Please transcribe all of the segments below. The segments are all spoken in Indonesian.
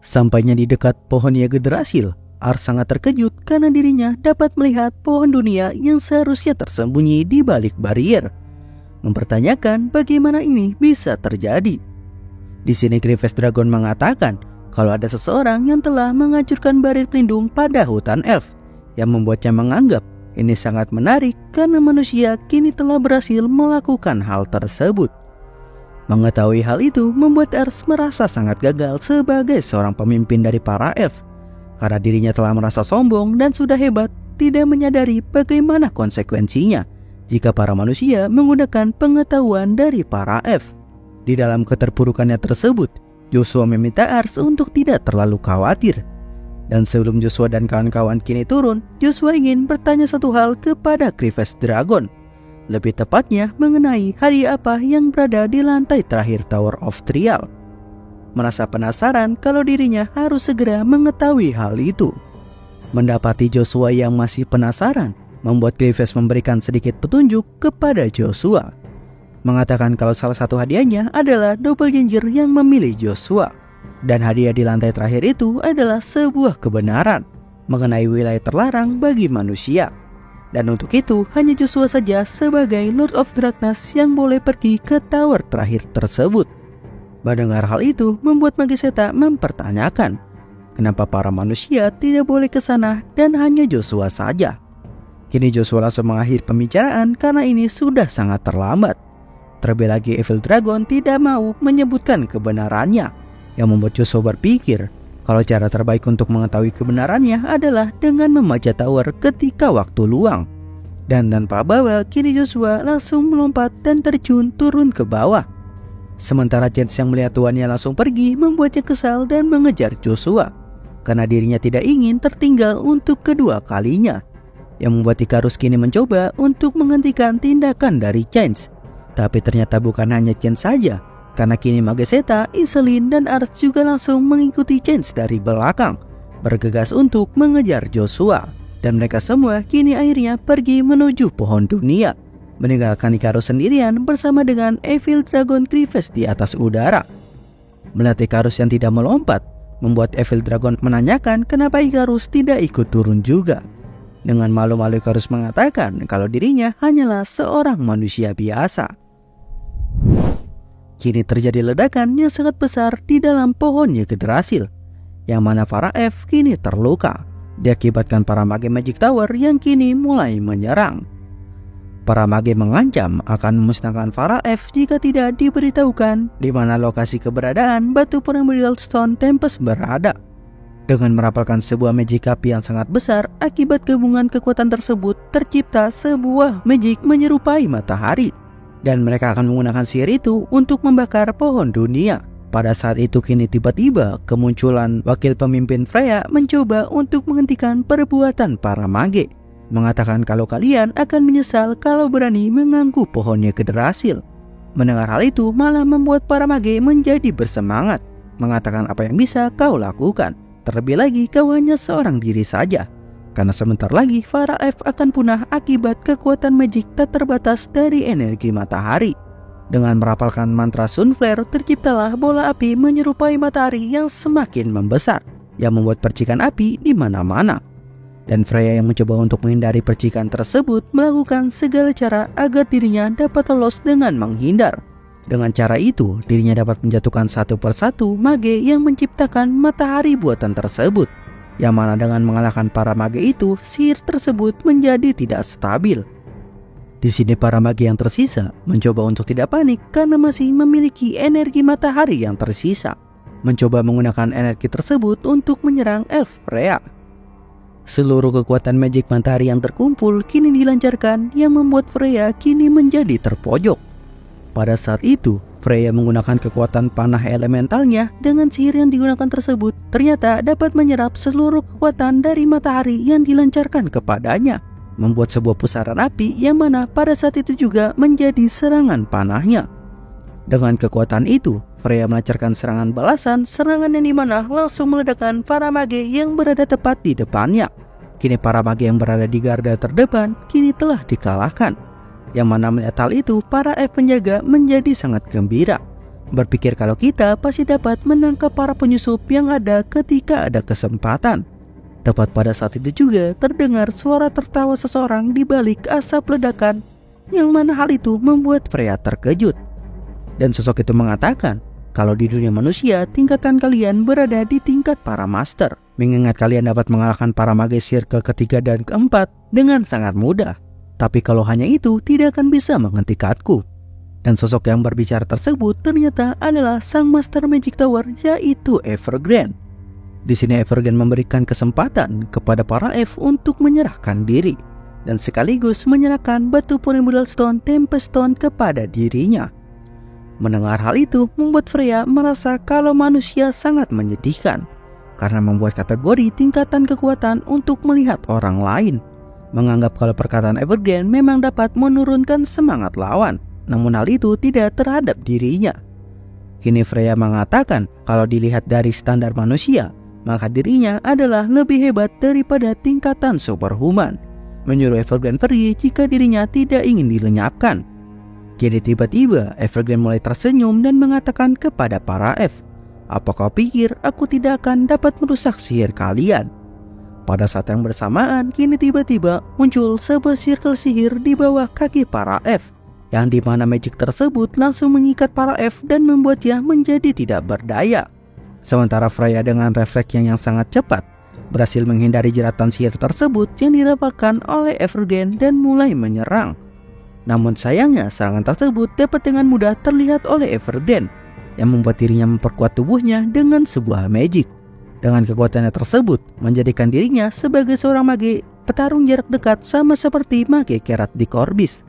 Sampainya di dekat pohon Yggdrasil, Ars sangat terkejut karena dirinya dapat melihat pohon dunia yang seharusnya tersembunyi di balik barier, mempertanyakan bagaimana ini bisa terjadi. Di sini Grievous Dragon mengatakan kalau ada seseorang yang telah menghancurkan barier pelindung pada hutan elf, yang membuatnya menganggap ini sangat menarik karena manusia kini telah berhasil melakukan hal tersebut. Mengetahui hal itu membuat Ars merasa sangat gagal sebagai seorang pemimpin dari para elf, karena dirinya telah merasa sombong dan sudah hebat, tidak menyadari bagaimana konsekuensinya jika para manusia menggunakan pengetahuan dari para elf. Di dalam keterpurukannya tersebut, Joshua meminta Ars untuk tidak terlalu khawatir. Dan sebelum Joshua dan kawan-kawan kini turun, Joshua ingin bertanya satu hal kepada Grievous Dragon, lebih tepatnya mengenai hadiah apa yang berada di lantai terakhir Tower of Trial. Merasa penasaran kalau dirinya harus segera mengetahui hal itu. Mendapati Joshua yang masih penasaran, membuat Grievous memberikan sedikit petunjuk kepada Joshua, mengatakan kalau salah satu hadiahnya adalah doppelganger yang memilih Joshua. Dan hadiah di lantai terakhir itu adalah sebuah kebenaran mengenai wilayah terlarang bagi manusia. Dan untuk itu hanya Joshua saja sebagai Lord of Darkness yang boleh pergi ke tower terakhir tersebut. Mendengar hal itu membuat Magiseta mempertanyakan kenapa para manusia tidak boleh ke sana dan hanya Joshua saja. Kini Joshua langsung mengakhiri pembicaraan karena ini sudah sangat terlambat. Terlebih lagi Evil Dragon tidak mau menyebutkan kebenarannya, yang membuat Joshua berpikir kalau cara terbaik untuk mengetahui kebenarannya adalah dengan memajat tower ketika waktu luang. Dan tanpa bawa, kini Joshua langsung melompat dan terjun turun ke bawah. Sementara Chance yang melihat tuannya langsung pergi membuatnya kesal dan mengejar Joshua, karena dirinya tidak ingin tertinggal untuk kedua kalinya, yang membuat Icarus kini mencoba untuk menghentikan tindakan dari Chance. Tapi ternyata bukan hanya Chance saja, karena kini Magiseta, Iselin, dan Ars juga langsung mengikuti Chance dari belakang, bergegas untuk mengejar Joshua. Dan mereka semua kini akhirnya pergi menuju pohon dunia, meninggalkan Icarus sendirian bersama dengan Evil Dragon Grievous di atas udara. Melihat Icarus yang tidak melompat, membuat Evil Dragon menanyakan kenapa Icarus tidak ikut turun juga. Dengan malu-malu Icarus mengatakan kalau dirinya hanyalah seorang manusia biasa. Kini terjadi ledakan yang sangat besar di dalam pohon Yggdrasil, yang mana para elf kini terluka, diakibatkan para mage Magic Tower yang kini mulai menyerang. Para mage mengancam akan memusnahkan para elf jika tidak diberitahukan di mana lokasi keberadaan batu Primordial Stone Tempest berada. Dengan merapalkan sebuah magic api yang sangat besar, akibat gabungan kekuatan tersebut tercipta sebuah magic menyerupai matahari. Dan mereka akan menggunakan sihir itu untuk membakar pohon dunia. Pada saat itu kini tiba-tiba kemunculan wakil pemimpin Freya mencoba untuk menghentikan perbuatan para mage, mengatakan kalau kalian akan menyesal kalau berani mengganggu pohon Yggdrasil. Mendengar hal itu malah membuat para mage menjadi bersemangat, mengatakan apa yang bisa kau lakukan. Terlebih lagi kau hanya seorang diri saja, karena sebentar lagi para elf akan punah akibat kekuatan magic tak terbatas dari energi matahari. Dengan merapalkan mantra Sunflare, terciptalah bola api menyerupai matahari yang semakin membesar, yang membuat percikan api di mana-mana. Dan Freya yang mencoba untuk menghindari percikan tersebut melakukan segala cara agar dirinya dapat lolos dengan menghindar. Dengan cara itu, dirinya dapat menjatuhkan satu persatu mage yang menciptakan matahari buatan tersebut, yang mana dengan mengalahkan para mage itu, sihir tersebut menjadi tidak stabil. Di sini para mage yang tersisa mencoba untuk tidak panik karena masih memiliki energi matahari yang tersisa, mencoba menggunakan energi tersebut untuk menyerang elf Freya. Seluruh kekuatan magic matahari yang terkumpul kini dilancarkan, yang membuat Freya kini menjadi terpojok. Pada saat itu, Freya menggunakan kekuatan panah elementalnya. Dengan sihir yang digunakan tersebut ternyata dapat menyerap seluruh kekuatan dari matahari yang dilancarkan kepadanya, membuat sebuah pusaran api yang mana pada saat itu juga menjadi serangan panahnya. Dengan kekuatan itu, Freya melancarkan serangan balasan, serangan yang dimana langsung meledakkan para mage yang berada tepat di depannya. Kini para mage yang berada di garda terdepan kini telah dikalahkan, yang mana melihat hal itu para elf penjaga menjadi sangat gembira, Berpikir kalau kita pasti dapat menangkap para penyusup yang ada ketika ada kesempatan. Tepat pada saat itu juga terdengar suara tertawa seseorang di balik asap ledakan, yang mana hal itu membuat Freya terkejut. Dan sosok itu mengatakan, kalau di dunia manusia tingkatan kalian berada di tingkat para master, mengingat kalian dapat mengalahkan para mage circle ketiga dan keempat dengan sangat mudah. Tapi kalau hanya itu tidak akan bisa menghentikanku. Dan sosok yang berbicara tersebut ternyata adalah sang Master Magic Tower, yaitu Evergrande. Di sini Evergrande memberikan kesempatan kepada para elf untuk menyerahkan diri dan sekaligus menyerahkan batu Primordial Stone Tempest Stone kepada dirinya. Mendengar hal itu membuat Freya merasa kalau manusia sangat menyedihkan karena membuat kategori tingkatan kekuatan untuk melihat orang lain, menganggap kalau perkataan Evergrande memang dapat menurunkan semangat lawan. Namun hal itu tidak terhadap dirinya. Kini Freya mengatakan kalau dilihat dari standar manusia, maka dirinya adalah lebih hebat daripada tingkatan superhuman, menyuruh Evergrande pergi jika dirinya tidak ingin dilenyapkan. Kini tiba-tiba Evergrande mulai tersenyum dan mengatakan kepada para elf, "Apa kau pikir aku tidak akan dapat merusak sihir kalian?" Pada saat yang bersamaan, kini tiba-tiba muncul sebuah circle sihir di bawah kaki para elf, yang dimana magic tersebut langsung mengikat para elf dan membuatnya menjadi tidak berdaya. Sementara Freya dengan refleks yang sangat cepat berhasil menghindari jeratan sihir tersebut yang dirapalkan oleh Evergrande dan mulai menyerang. Namun sayangnya serangan tersebut dapat dengan mudah terlihat oleh Evergrande, yang membuat dirinya memperkuat tubuhnya dengan sebuah magic. Dengan kekuatannya tersebut menjadikan dirinya sebagai seorang mage petarung jarak dekat sama seperti mage Kerat di Korbis.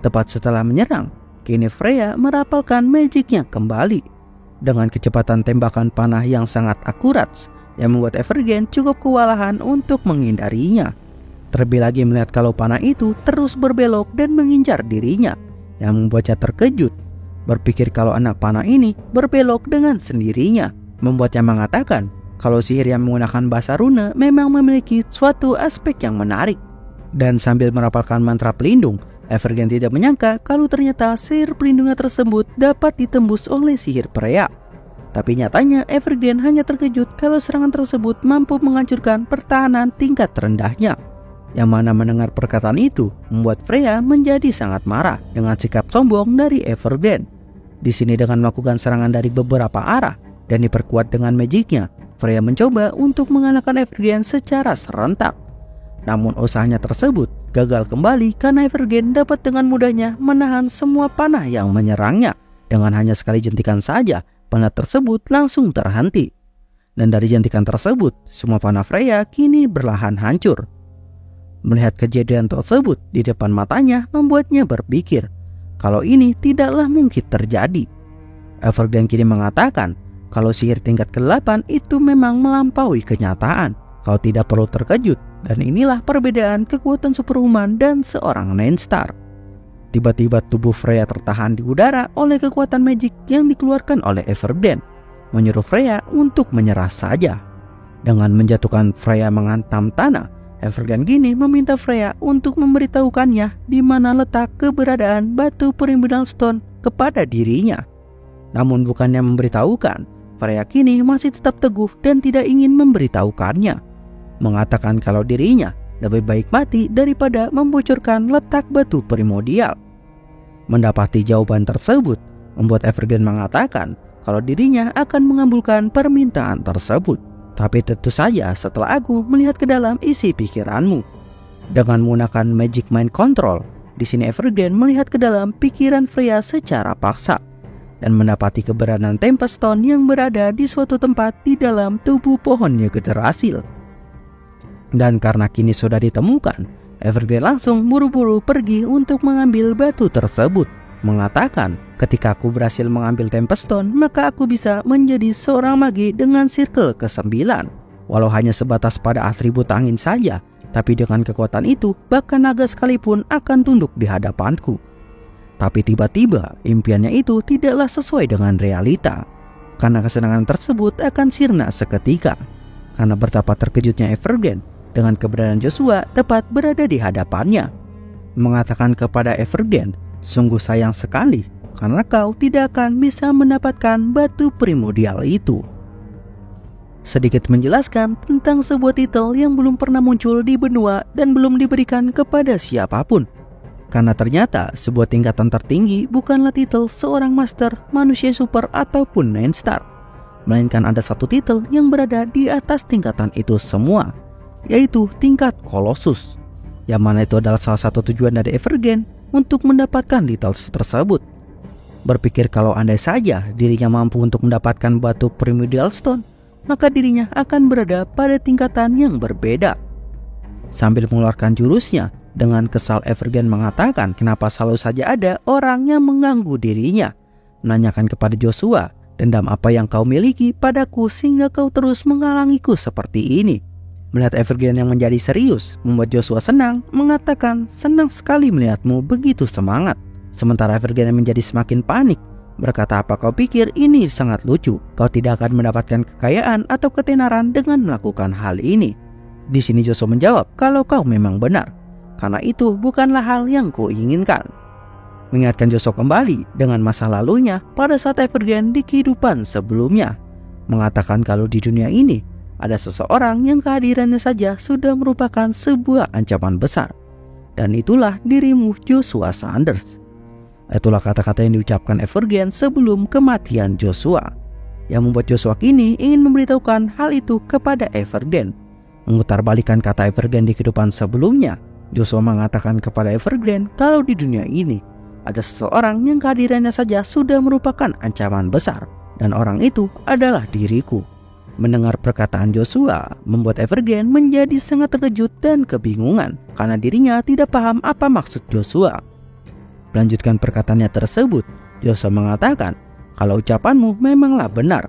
Tepat setelah menyerang, kini Freya merapalkan magicnya kembali dengan kecepatan tembakan panah yang sangat akurat, yang membuat Evergrande cukup kewalahan untuk menghindarinya. Terlebih lagi melihat kalau panah itu terus berbelok dan mengincar dirinya, yang membuatnya terkejut. Berpikir kalau anak panah ini berbelok dengan sendirinya, membuatnya mengatakan kalau sihir yang menggunakan bahasa rune memang memiliki suatu aspek yang menarik. Dan sambil merapalkan mantra pelindung, Evergrande tidak menyangka kalau ternyata sihir pelindungnya tersebut dapat ditembus oleh sihir Freya. Tapi nyatanya Evergrande hanya terkejut kalau serangan tersebut mampu menghancurkan pertahanan tingkat terendahnya. Yang mana mendengar perkataan itu membuat Freya menjadi sangat marah dengan sikap sombong dari Evergrande. Di sini dengan melakukan serangan dari beberapa arah dan diperkuat dengan magicnya, Freya mencoba untuk mengalahkan Evergrande secara serentak. Namun usahanya tersebut gagal kembali karena Evergrande dapat dengan mudahnya menahan semua panah yang menyerangnya. Dengan hanya sekali jentikan saja, panah tersebut langsung terhenti. Dan dari jentikan tersebut, semua panah Freya kini berlahan hancur. Melihat kejadian tersebut di depan matanya membuatnya berpikir kalau ini tidaklah mungkin terjadi. Evergrande kini mengatakan kalau sihir tingkat ke-8 itu memang melampaui kenyataan. Kau tidak perlu terkejut, dan inilah perbedaan kekuatan superhuman dan seorang Nine Star. Tiba-tiba tubuh Freya tertahan di udara oleh kekuatan magic yang dikeluarkan oleh Evergrande, menyuruh Freya untuk menyerah saja. Dengan menjatuhkan Freya menghantam tanah, Evergrande kini meminta Freya untuk memberitahukannya di mana letak keberadaan batu Primordial Stone kepada dirinya. Namun bukannya memberitahukan, Freya kini masih tetap teguh dan tidak ingin memberitahukannya, mengatakan kalau dirinya lebih baik mati daripada membocorkan letak batu primordial. Mendapati jawaban tersebut membuat Evergrande mengatakan kalau dirinya akan mengabulkan permintaan tersebut. Tapi tentu saja setelah aku melihat ke dalam isi pikiranmu. Dengan menggunakan Magic Mind Control, di sini Evergrande melihat ke dalam pikiran Freya secara paksa dan mendapati keberadaan Tempest Stone yang berada di suatu tempat di dalam tubuh pohon Yggdrasil. Dan karena kini sudah ditemukan, Evergrande langsung buru-buru pergi untuk mengambil batu tersebut, mengatakan ketika aku berhasil mengambil Tempest Stone, maka aku bisa menjadi seorang mage dengan circle ke-9. Walau hanya sebatas pada atribut angin saja, tapi dengan kekuatan itu bahkan naga sekalipun akan tunduk di hadapanku. Tapi tiba-tiba impiannya itu tidaklah sesuai dengan realita, karena kesenangan tersebut akan sirna seketika. Karena betapa terkejutnya Evergrande dengan keberadaan Joshua tepat berada di hadapannya, mengatakan kepada Evergrande, sungguh sayang sekali karena kau tidak akan bisa mendapatkan batu primordial itu. Sedikit menjelaskan tentang sebuah titel yang belum pernah muncul di benua dan belum diberikan kepada siapapun. Karena ternyata sebuah tingkatan tertinggi bukanlah titel seorang master, manusia super, ataupun 9 star. Melainkan ada satu titel yang berada di atas tingkatan itu semua, yaitu tingkat Colossus. Yang mana itu adalah salah satu tujuan dari Evergain untuk mendapatkan titel tersebut. Berpikir kalau andai saja dirinya mampu untuk mendapatkan batu Primordial Stone, maka dirinya akan berada pada tingkatan yang berbeda. Sambil mengeluarkan jurusnya, dengan kesal Evergain mengatakan kenapa selalu saja ada orang yang mengganggu dirinya. Menanyakan kepada Joshua, dendam apa yang kau miliki padaku sehingga kau terus menghalangiku seperti ini. Melihat Evergain yang menjadi serius, membuat Joshua senang, mengatakan senang sekali melihatmu begitu semangat. Sementara Evergain yang menjadi semakin panik, berkata, apa kau pikir ini sangat lucu? Kau tidak akan mendapatkan kekayaan atau ketenaran dengan melakukan hal ini. Di sini Joshua menjawab, kalau kau memang benar, karena itu bukanlah hal yang kuinginkan. Mengingatkan Joshua kembali dengan masa lalunya pada saat Evergain di kehidupan sebelumnya. Mengatakan kalau di dunia ini ada seseorang yang kehadirannya saja sudah merupakan sebuah ancaman besar. Dan itulah dirimu, Joshua Sanders. Itulah kata-kata yang diucapkan Evergain sebelum kematian Joshua, yang membuat Joshua kini ingin memberitahukan hal itu kepada Evergain. Memutarbalikkan kata Evergain di kehidupan sebelumnya, Joshua mengatakan kepada Evergain kalau di dunia ini ada seseorang yang kehadirannya saja sudah merupakan ancaman besar, dan orang itu adalah diriku. Mendengar perkataan Joshua membuat Evergain menjadi sangat terkejut dan kebingungan karena dirinya tidak paham apa maksud Joshua. Melanjutkan perkataannya tersebut, Joshua mengatakan kalau ucapanmu memanglah benar.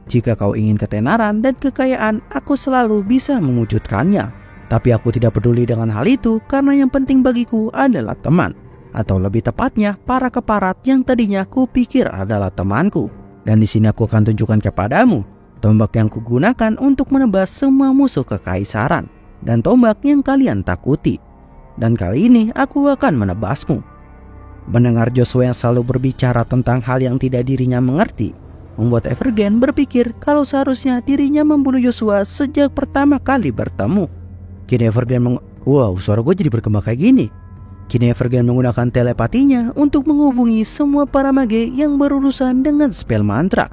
Jika kau ingin ketenaran dan kekayaan, aku selalu bisa mewujudkannya. Tapi aku tidak peduli dengan hal itu karena yang penting bagiku adalah teman. Atau lebih tepatnya para keparat yang tadinya kupikir adalah temanku. Dan di sini aku akan tunjukkan kepadamu tombak yang kugunakan untuk menebas semua musuh kekaisaran dan tombak yang kalian takuti. Dan kali ini aku akan menebasmu. Mendengar Joshua yang selalu berbicara tentang hal yang tidak dirinya mengerti, membuat Evergain berpikir kalau seharusnya dirinya membunuh Joshua sejak pertama kali bertemu. Kini Evergain wow, suara gue jadi berkembang kayak gini. Kini Evergain menggunakan telepatinya untuk menghubungi semua para mage yang berurusan dengan spell mantra,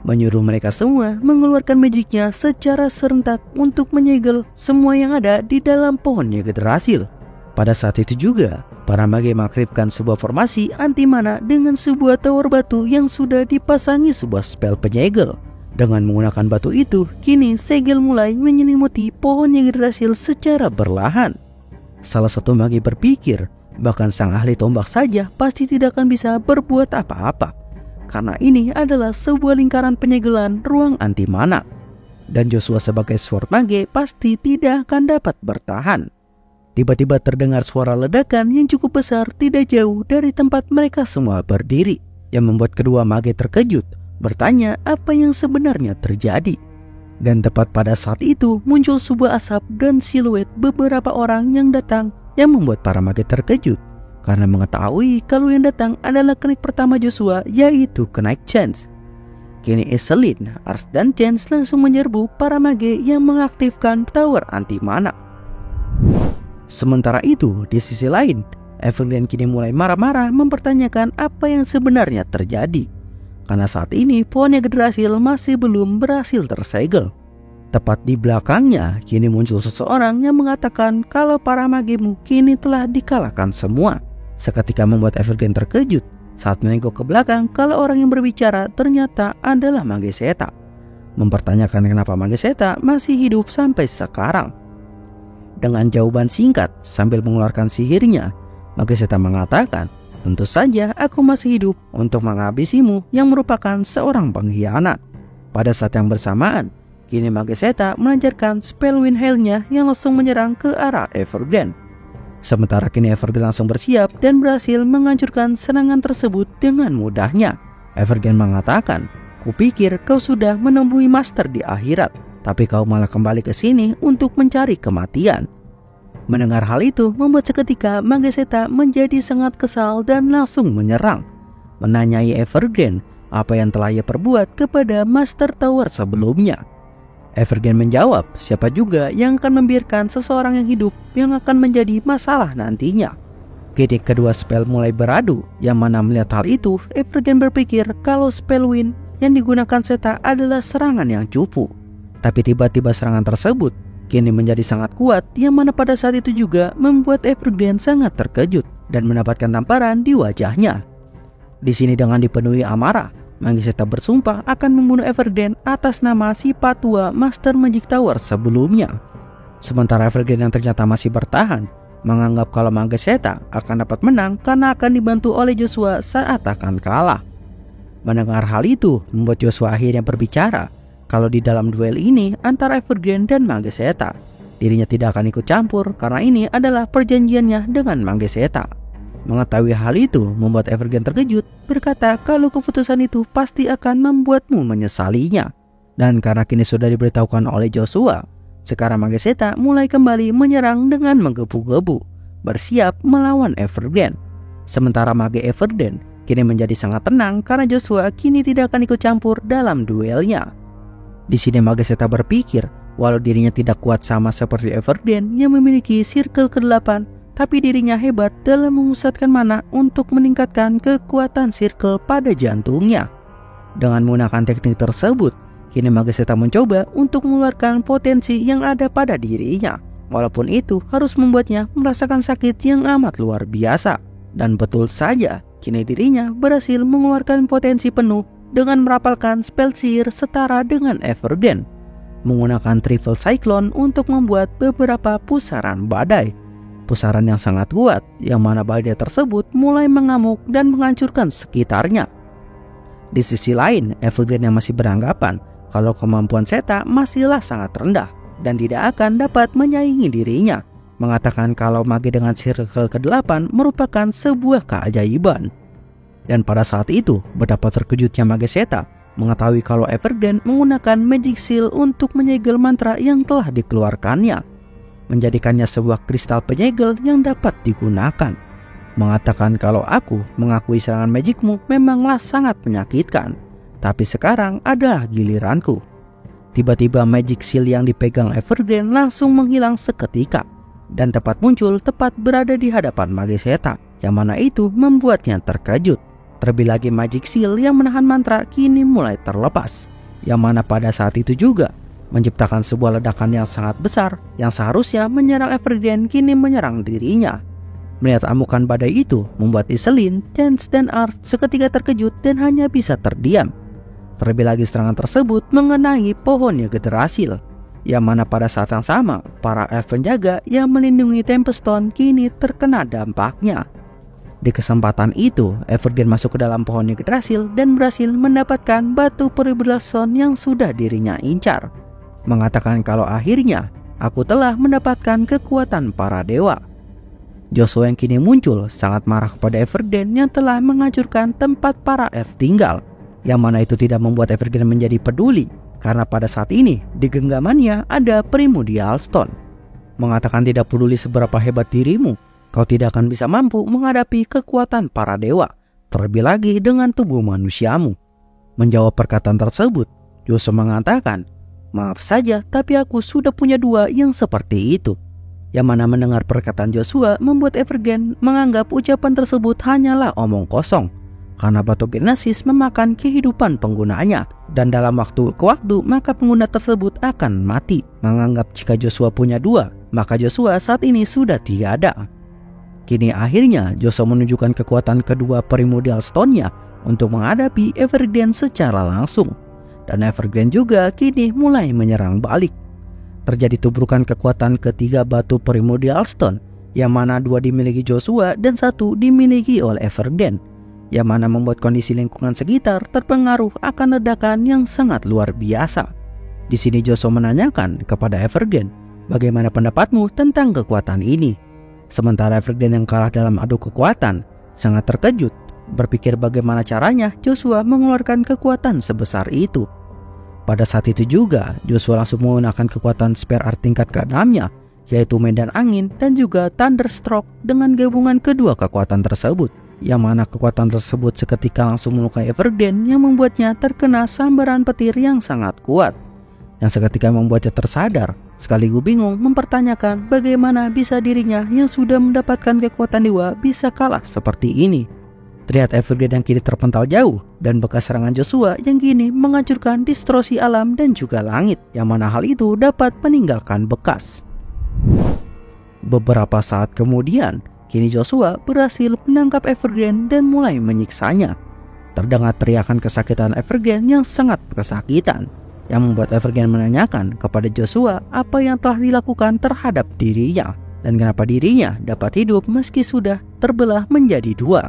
menyuruh mereka semua mengeluarkan magicnya secara serentak untuk menyegel semua yang ada di dalam pohon Yggdrasil. Pada saat itu juga, para mage mengaktifkan sebuah formasi anti mana dengan sebuah tower batu yang sudah dipasangi sebuah spell penyegel. Dengan menggunakan batu itu, kini segel mulai menyelimuti pohon Yggdrasil secara perlahan. Salah satu mage berpikir, bahkan sang ahli tombak saja pasti tidak akan bisa berbuat apa-apa, karena ini adalah sebuah lingkaran penyegelan ruang anti mana. Dan Joshua sebagai sword mage pasti tidak akan dapat bertahan. Tiba-tiba terdengar suara ledakan yang cukup besar tidak jauh dari tempat mereka semua berdiri, yang membuat kedua mage terkejut, bertanya apa yang sebenarnya terjadi. Dan tepat pada saat itu muncul sebuah asap dan siluet beberapa orang yang datang, yang membuat para mage terkejut karena mengetahui kalau yang datang adalah kenaik pertama Joshua, yaitu kenaik Chance. Kini Iselin, Ars dan Chance langsung menyerbu para mage yang mengaktifkan tower anti mana. Sementara itu, di sisi lain, Evergain kini mulai marah-marah mempertanyakan apa yang sebenarnya terjadi. Karena saat ini pohon Yggdrasil masih belum berhasil tersegel. Tepat di belakangnya, kini muncul seseorang yang mengatakan kalau para magemu kini telah dikalahkan semua. Seketika membuat Evergain terkejut saat menengok ke belakang kalau orang yang berbicara ternyata adalah Mage Seta. Mempertanyakan kenapa Mage Seta masih hidup sampai sekarang. Dengan jawaban singkat sambil mengeluarkan sihirnya, Mage Seta mengatakan, tentu saja aku masih hidup untuk menghabisimu yang merupakan seorang pengkhianat. Pada saat yang bersamaan, kini Mage Seta melancarkan spell Wind Hail-nya yang langsung menyerang ke arah Evergain. Sementara kini Evergain langsung bersiap dan berhasil menghancurkan serangan tersebut dengan mudahnya. Evergain mengatakan, kupikir kau sudah menemui master di akhirat, tapi kau malah kembali ke sini untuk mencari kematian. Mendengar hal itu membuat seketika Mage Seta menjadi sangat kesal dan langsung menyerang. menanyai Evergrande apa yang telah ia perbuat kepada Master Tower sebelumnya. Evergrande menjawab, siapa juga yang akan membiarkan seseorang yang hidup yang akan menjadi masalah nantinya. Kini kedua spell mulai beradu, yang mana melihat hal itu, Evergrande berpikir kalau spell wind yang digunakan Zeta adalah serangan yang cupu. Tapi tiba-tiba serangan tersebut kini menjadi sangat kuat, yang mana pada saat itu juga membuat Evergrande sangat terkejut dan mendapatkan tamparan di wajahnya. Di sini dengan dipenuhi amarah, Manggizeta bersumpah akan membunuh Evergrande atas nama si patua Master Magic Tower sebelumnya. Sementara Evergrande yang ternyata masih bertahan, menganggap kalau Manggizeta akan dapat menang karena akan dibantu oleh Joshua saat akan kalah. Mendengar hal itu, membuat Joshua akhirnya berbicara kalau di dalam duel ini antara Evergrande dan Manggizeta, dirinya tidak akan ikut campur karena ini adalah perjanjiannya dengan Manggizeta. Mengetahui hal itu membuat Evergrande terkejut, berkata kalau keputusan itu pasti akan membuatmu menyesalinya. Dan karena kini sudah diberitahukan oleh Joshua, sekarang Manggizeta mulai kembali menyerang dengan menggebu-gebu, bersiap melawan Evergrande. Sementara mage Evergrande kini menjadi sangat tenang karena Joshua kini tidak akan ikut campur dalam duelnya. Di sini Manggizeta berpikir walau dirinya tidak kuat sama seperti Evergrande yang memiliki circle ke-8, tapi dirinya hebat dalam memusatkan mana untuk meningkatkan kekuatan circle pada jantungnya. Dengan menggunakan teknik tersebut, kini Manggizeta mencoba untuk mengeluarkan potensi yang ada pada dirinya, walaupun itu harus membuatnya merasakan sakit yang amat luar biasa. Dan betul saja, kini dirinya berhasil mengeluarkan potensi penuh dengan merapalkan spell sihir setara dengan Evergrande, menggunakan Triple Cyclone untuk membuat beberapa pusaran badai. Pusaran yang sangat kuat, yang mana badai tersebut mulai mengamuk dan menghancurkan sekitarnya. Di sisi lain, Evergrande yang masih beranggapan kalau kemampuan Zeta masihlah sangat rendah dan tidak akan dapat menyaingi dirinya, mengatakan kalau mage dengan circle ke-8 merupakan sebuah keajaiban. Dan pada saat itu, betapa terkejutnya Manggizeta mengetahui kalau Evergrande menggunakan Magic Seal untuk menyegel mantra yang telah dikeluarkannya, menjadikannya sebuah kristal penyegel yang dapat digunakan. Mengatakan kalau aku mengakui serangan magicmu memanglah sangat menyakitkan, tapi sekarang adalah giliranku. Tiba-tiba Magic Seal yang dipegang Evergrande langsung menghilang seketika, dan tepat muncul tepat berada di hadapan Manggizeta, yang mana itu membuatnya terkejut. Terlebih lagi Magic Seal yang menahan mantra kini mulai terlepas, yang mana pada saat itu juga menciptakan sebuah ledakan yang sangat besar yang seharusnya menyerang Evergrande kini menyerang dirinya. Melihat amukan badai itu membuat Iselin, Chance, dan Art seketika terkejut dan hanya bisa terdiam. Terlebih lagi serangan tersebut mengenai pohon Yggdrasil, yang mana pada saat yang sama para elf penjaga yang melindungi Tempestone kini terkena dampaknya. Di kesempatan itu, Evergrande masuk ke dalam pohon Yggdrasil dan berhasil mendapatkan batu Peridot Stone yang sudah dirinya incar, mengatakan kalau akhirnya aku telah mendapatkan kekuatan para dewa. Joshua yang kini muncul sangat marah kepada Evergrande yang telah menghancurkan tempat para elf tinggal, yang mana itu tidak membuat Evergrande menjadi peduli karena pada saat ini di genggamannya ada Primordial Stone, mengatakan tidak peduli seberapa hebat dirimu, kau tidak akan bisa mampu menghadapi kekuatan para dewa, terlebih lagi dengan tubuh manusiamu. Menjawab perkataan tersebut, Joshua mengatakan, maaf saja tapi aku sudah punya dua yang seperti itu. Yang mana mendengar perkataan Joshua membuat Evergrande menganggap ucapan tersebut hanyalah omong kosong, karena batu Genesis memakan kehidupan penggunanya, dan dalam waktu ke waktu maka pengguna tersebut akan mati. Menganggap jika Joshua punya dua, maka Joshua saat ini sudah tiada. Kini akhirnya Joshua menunjukkan kekuatan kedua Primordial Stone-nya untuk menghadapi Evergrande secara langsung, dan Evergrande juga kini mulai menyerang balik. Terjadi tubrukan kekuatan ketiga batu Primordial Stone, yang mana dua dimiliki Joshua dan satu dimiliki oleh Evergrande, yang mana membuat kondisi lingkungan sekitar terpengaruh akan ledakan yang sangat luar biasa. Di sini Joshua menanyakan kepada Evergrande, bagaimana pendapatmu tentang kekuatan ini? Sementara Evergrande yang kalah dalam adu kekuatan sangat terkejut, berpikir bagaimana caranya Joshua mengeluarkan kekuatan sebesar itu. Pada saat itu juga Joshua langsung menggunakan kekuatan spare art tingkat ke-6-nya, yaitu medan angin dan juga thunderstroke. Dengan gabungan kedua kekuatan tersebut, yang mana kekuatan tersebut seketika langsung melukai Evergreen yang membuatnya terkena sambaran petir yang sangat kuat, yang seketika membuatnya tersadar sekaligus bingung mempertanyakan bagaimana bisa dirinya yang sudah mendapatkan kekuatan dewa bisa kalah seperti ini. Terlihat Evergreen yang kini terpental jauh dan bekas serangan Joshua yang kini menghancurkan distorsi alam dan juga langit, yang mana hal itu dapat meninggalkan bekas. Beberapa saat kemudian, kini Joshua berhasil menangkap Evergreen dan mulai menyiksanya. Terdengar teriakan kesakitan Evergreen yang sangat kesakitan, yang membuat Evergreen menanyakan kepada Joshua apa yang telah dilakukan terhadap dirinya dan kenapa dirinya dapat hidup meski sudah terbelah menjadi dua.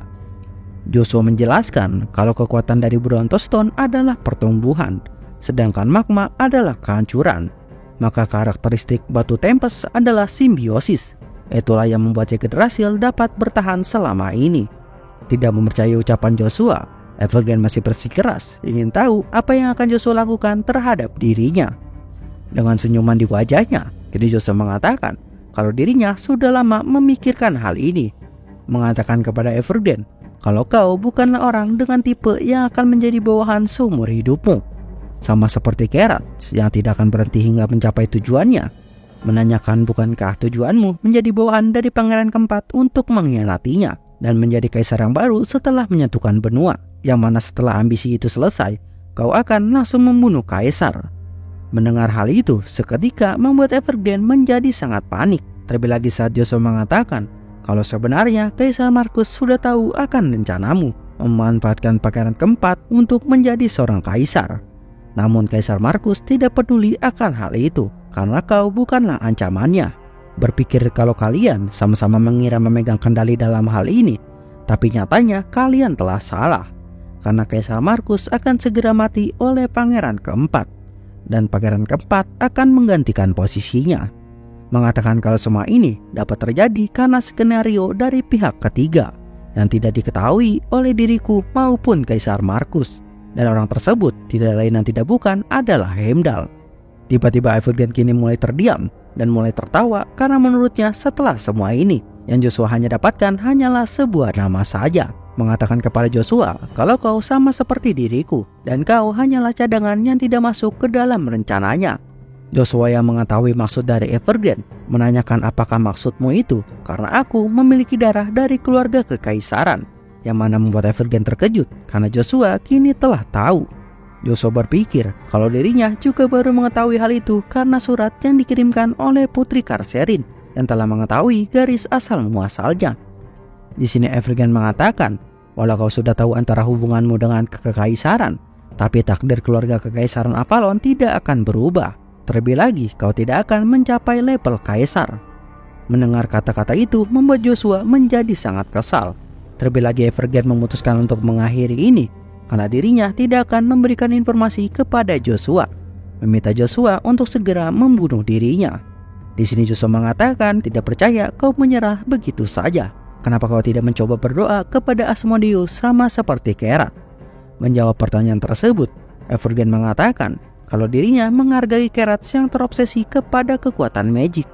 Joshua menjelaskan kalau kekuatan dari Bronto Stone adalah pertumbuhan, sedangkan magma adalah kehancuran. Maka karakteristik batu Tempest adalah simbiosis. Itulah yang membuat Yggdrasil dapat bertahan selama ini. Tidak mempercayai ucapan Joshua, Evergreen masih bersikeras ingin tahu apa yang akan Joshua lakukan terhadap dirinya. Dengan senyuman di wajahnya, kini Joshua mengatakan kalau dirinya sudah lama memikirkan hal ini. Mengatakan kepada Evergreen, kalau kau bukanlah orang dengan tipe yang akan menjadi bawahan seumur hidupmu. Sama seperti Geralt yang tidak akan berhenti hingga mencapai tujuannya. Menanyakan bukankah tujuanmu menjadi bawahan dari pangeran keempat untuk mengkhianatinya dan menjadi kaisar yang baru setelah menyatukan benua, yang mana setelah ambisi itu selesai, kau akan langsung membunuh kaisar. Mendengar hal itu seketika membuat Evergreen menjadi sangat panik, terlebih lagi saat Joshua mengatakan kalau sebenarnya Kaisar Markus sudah tahu akan rencanamu memanfaatkan pangeran keempat untuk menjadi seorang kaisar. Namun Kaisar Markus tidak peduli akan hal itu karena kau bukanlah ancamannya. Berpikir kalau kalian sama-sama mengira memegang kendali dalam hal ini, tapi nyatanya kalian telah salah. Karena Kaisar Markus akan segera mati oleh pangeran keempat, dan pangeran keempat akan menggantikan posisinya. Mengatakan kalau semua ini dapat terjadi karena skenario dari pihak ketiga yang tidak diketahui oleh diriku maupun Kaisar Markus, dan orang tersebut tidak lain dan tidak bukan adalah Heimdall. Tiba-tiba Evergreen kini mulai terdiam dan mulai tertawa karena menurutnya setelah semua ini yang Joshua hanya dapatkan hanyalah sebuah nama saja. Mengatakan kepada Joshua kalau kau sama seperti diriku dan kau hanyalah cadangan yang tidak masuk ke dalam rencananya. Joshua yang mengetahui maksud dari Evergreen menanyakan apakah maksudmu itu karena aku memiliki darah dari keluarga kekaisaran, yang mana membuat Evergreen terkejut karena Joshua kini telah tahu. Joshua berpikir kalau dirinya juga baru mengetahui hal itu karena surat yang dikirimkan oleh Putri Karserin yang telah mengetahui garis asal muasalnya. Di sini Evergreen mengatakan walau kau sudah tahu antara hubunganmu dengan kekaisaran, tapi takdir keluarga kekaisaran Avalon tidak akan berubah. Terlebih lagi kau tidak akan mencapai level kaisar. Mendengar kata-kata itu membuat Joshua menjadi sangat kesal. Terlebih lagi Evergreen memutuskan untuk mengakhiri ini karena dirinya tidak akan memberikan informasi kepada Joshua, meminta Joshua untuk segera membunuh dirinya. Di sini Joshua mengatakan tidak percaya kau menyerah begitu saja. Kenapa kau tidak mencoba berdoa kepada Asmodeus sama seperti Geralt? Menjawab pertanyaan tersebut, Evergreen mengatakan kalau dirinya menghargai Geralt yang terobsesi kepada kekuatan magic,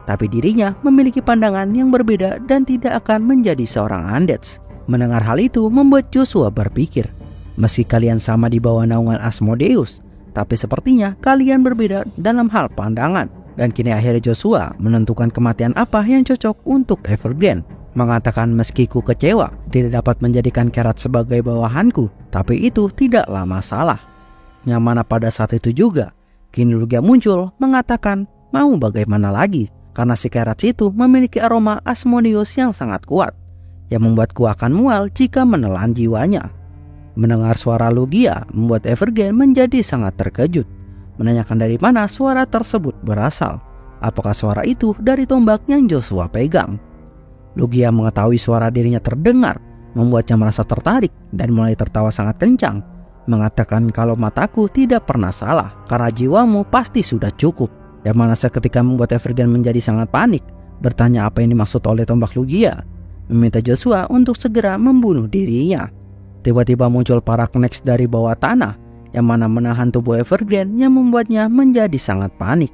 tapi dirinya memiliki pandangan yang berbeda dan tidak akan menjadi seorang undead. Mendengar hal itu membuat Joshua berpikir, meski kalian sama di bawah naungan Asmodeus, tapi sepertinya kalian berbeda dalam hal pandangan. Dan kini akhirnya Joshua menentukan kematian apa yang cocok untuk Evergreen. Mengatakan meski ku kecewa tidak dapat menjadikan Geralt sebagai bawahanku, tapi itu tidaklah masalah. Yang mana pada saat itu juga kini Lugia muncul mengatakan mau bagaimana lagi karena si Geralt itu memiliki aroma Asmodeus yang sangat kuat yang membuatku akan mual jika menelan jiwanya. Mendengar suara Lugia membuat Evergreen menjadi sangat terkejut, menanyakan dari mana suara tersebut berasal. Apakah suara itu dari tombak yang Joshua pegang? Lugia mengetahui suara dirinya terdengar membuatnya merasa tertarik dan mulai tertawa sangat kencang. Mengatakan kalau mataku tidak pernah salah karena jiwamu pasti sudah cukup, yang mana seketika membuat Evergreen menjadi sangat panik, bertanya apa yang dimaksud oleh tombak Lugia, meminta Joshua untuk segera membunuh dirinya. Tiba-tiba muncul para Knechts dari bawah tanah yang mana menahan tubuh Evergreen yang membuatnya menjadi sangat panik.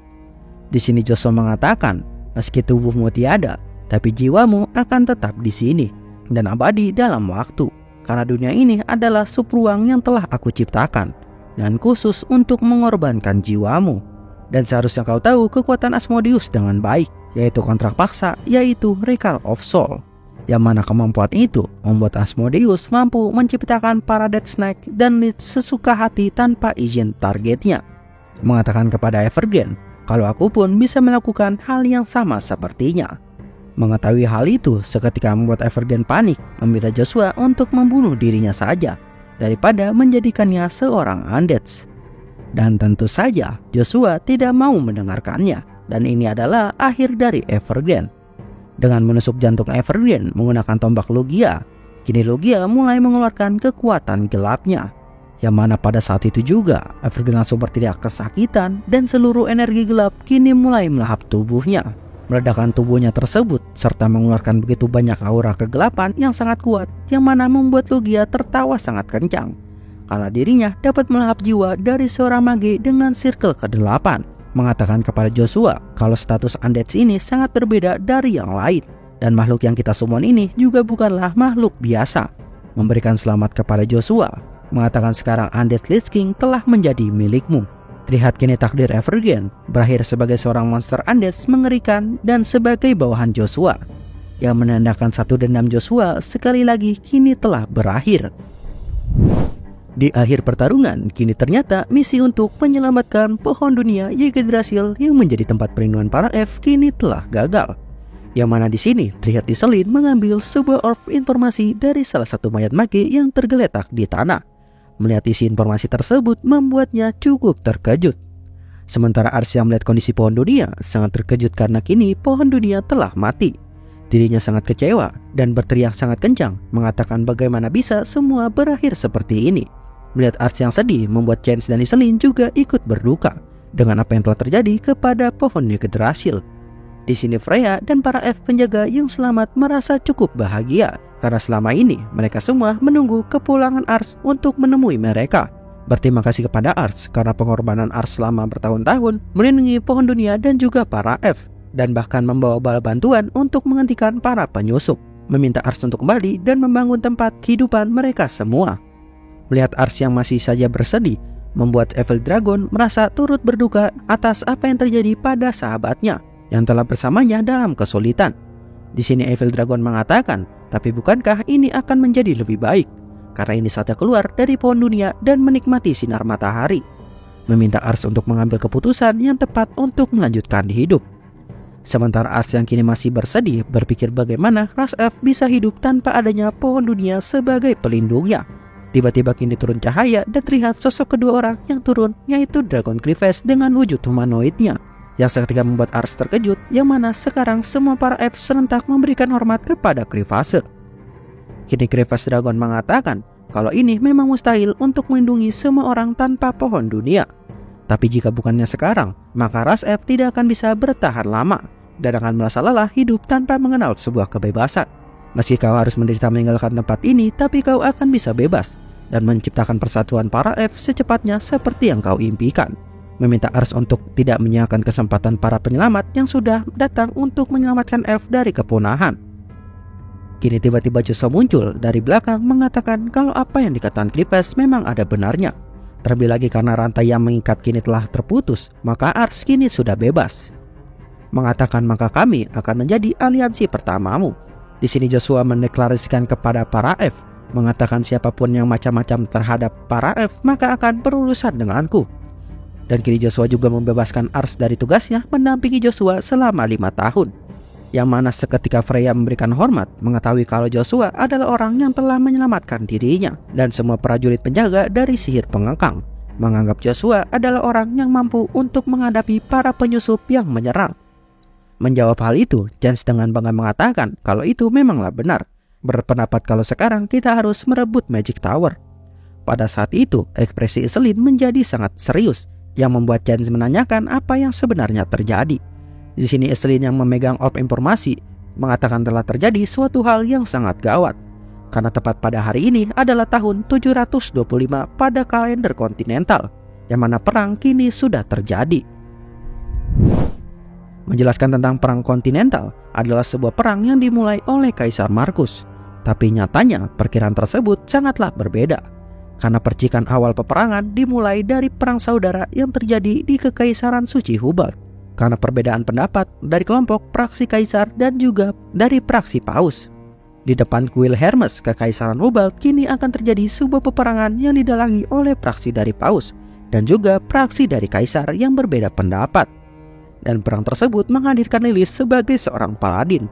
Di sini Joshua mengatakan meski tubuhmu tiada, tapi jiwamu akan tetap di sini. dan abadi dalam waktu. Karena dunia ini adalah subruang yang telah aku ciptakan dan khusus untuk mengorbankan jiwamu. Dan seharusnya kau tahu kekuatan Asmodeus dengan baik, yaitu kontrak paksa, yaitu Recall of Soul. Yang mana kemampuan itu membuat Asmodeus mampu menciptakan para Death Snake dan lead sesuka hati tanpa izin targetnya. Mengatakan kepada Evergain kalau aku pun bisa melakukan hal yang sama sepertinya. Mengetahui hal itu seketika membuat Evergain panik, meminta Joshua untuk membunuh dirinya saja daripada menjadikannya seorang Undead. Dan tentu saja Joshua tidak mau mendengarkannya, dan ini adalah akhir dari Evergain. Dengan menusuk jantung Evergain menggunakan tombak Logia, kini Logia mulai mengeluarkan kekuatan gelapnya. Yang mana pada saat itu juga Evergain langsung berteriak kesakitan dan seluruh energi gelap kini mulai melahap tubuhnya. Meledakan tubuhnya tersebut serta mengeluarkan begitu banyak aura kegelapan yang sangat kuat, yang mana membuat Logia tertawa sangat kencang karena dirinya dapat melahap jiwa dari seorang mage dengan circle ke-8, mengatakan kepada Joshua kalau status Undead ini sangat berbeda dari yang lain, dan makhluk yang kita summon ini juga bukanlah makhluk biasa. Memberikan selamat kepada Joshua, mengatakan sekarang Undead Lich King telah menjadi milikmu. Terlihat kini takdir Evergain berakhir sebagai seorang monster Undead mengerikan dan sebagai bawahan Joshua, yang menandakan satu dendam Joshua sekali lagi kini telah berakhir. Di akhir pertarungan, kini ternyata misi untuk menyelamatkan pohon dunia Yggdrasil yang menjadi tempat perlindungan para elf kini telah gagal. Yang mana di sini terlihat Iselin mengambil sebuah orb informasi dari salah satu mayat mage yang tergeletak di tanah. Melihat isi informasi tersebut membuatnya cukup terkejut. Sementara Ars yang melihat kondisi pohon dunia sangat terkejut karena kini pohon dunia telah mati. Dirinya sangat kecewa dan berteriak sangat kencang mengatakan bagaimana bisa semua berakhir seperti ini. Melihat Ars yang sedih membuat Chance dan Iselin juga ikut berduka dengan apa yang telah terjadi kepada pohon Yggdrasil. Di sini Freya dan para elf penjaga yang selamat merasa cukup bahagia karena selama ini mereka semua menunggu kepulangan Ars untuk menemui mereka. Berterima kasih kepada Ars karena pengorbanan Ars selama bertahun-tahun melindungi pohon dunia dan juga para elf, dan bahkan membawa bala bantuan untuk menghentikan para penyusup. Meminta Ars untuk kembali dan membangun tempat kehidupan mereka semua. Melihat Ars yang masih saja bersedih, membuat Evil Dragon merasa turut berduka atas apa yang terjadi pada sahabatnya yang telah bersamanya dalam kesulitan. Di sini Evil Dragon mengatakan, tapi bukankah ini akan menjadi lebih baik karena ini saatnya keluar dari pohon dunia dan menikmati sinar matahari. Meminta Ars untuk mengambil keputusan yang tepat untuk melanjutkan hidup. Sementara Ars yang kini masih bersedih berpikir bagaimana ras elf bisa hidup tanpa adanya pohon dunia sebagai pelindungnya. Tiba-tiba kini turun cahaya dan terlihat sosok kedua orang yang turun, yaitu Dragon Grievous dengan wujud humanoidnya, yang seketika membuat Ars terkejut, yang mana sekarang semua para elf serentak memberikan hormat kepada Grievous. Kini Grievous Dragon mengatakan kalau ini memang mustahil untuk melindungi semua orang tanpa pohon dunia. Tapi jika bukannya sekarang, maka ras elf tidak akan bisa bertahan lama dan akan merasa lelah hidup tanpa mengenal sebuah kebebasan. Meski kau harus menderita meninggalkan tempat ini, tapi kau akan bisa bebas dan menciptakan persatuan para elf secepatnya seperti yang kau impikan. Meminta Ars untuk tidak menyiapkan kesempatan para penyelamat yang sudah datang untuk menyelamatkan elf dari kepunahan. Kini tiba-tiba Joshua muncul dari belakang mengatakan kalau apa yang dikatakan Grievous memang ada benarnya. Terlebih lagi karena rantai yang mengikat kini telah terputus, maka Ars kini sudah bebas. Mengatakan maka kami akan menjadi aliansi pertamamu. Di sini Joshua mendeklarasikan kepada para elf, mengatakan siapapun yang macam-macam terhadap para elf maka akan berurusan denganku. Dan kini Joshua juga membebaskan Ars dari tugasnya mendampingi Joshua selama 5 tahun. Yang mana seketika Freya memberikan hormat mengetahui kalau Joshua adalah orang yang telah menyelamatkan dirinya dan semua prajurit penjaga dari sihir pengekang, menganggap Joshua adalah orang yang mampu untuk menghadapi para penyusup yang menyerang. Menjawab hal itu, Chance dengan bangga mengatakan kalau itu memanglah benar. Berpendapat kalau sekarang kita harus merebut Magic Tower. Pada saat itu, ekspresi Iselin menjadi sangat serius, yang membuat Chance menanyakan apa yang sebenarnya terjadi. Di sini Iselin yang memegang orb informasi mengatakan telah terjadi suatu hal yang sangat gawat. Karena tepat pada hari ini adalah tahun 725 pada kalender kontinental, yang mana perang kini sudah terjadi. Menjelaskan tentang perang kontinental adalah sebuah perang yang dimulai oleh Kaisar Markus. Tapi nyatanya perkiraan tersebut sangatlah berbeda. Karena percikan awal peperangan dimulai dari perang saudara yang terjadi di Kekaisaran Suci Hubert. Karena perbedaan pendapat dari kelompok praksi kaisar dan juga dari praksi paus. Di depan kuil Hermes Kekaisaran Hubert kini akan terjadi sebuah peperangan yang didalangi oleh praksi dari paus dan juga praksi dari kaisar yang berbeda pendapat. Dan perang tersebut menghadirkan Lilis sebagai seorang paladin.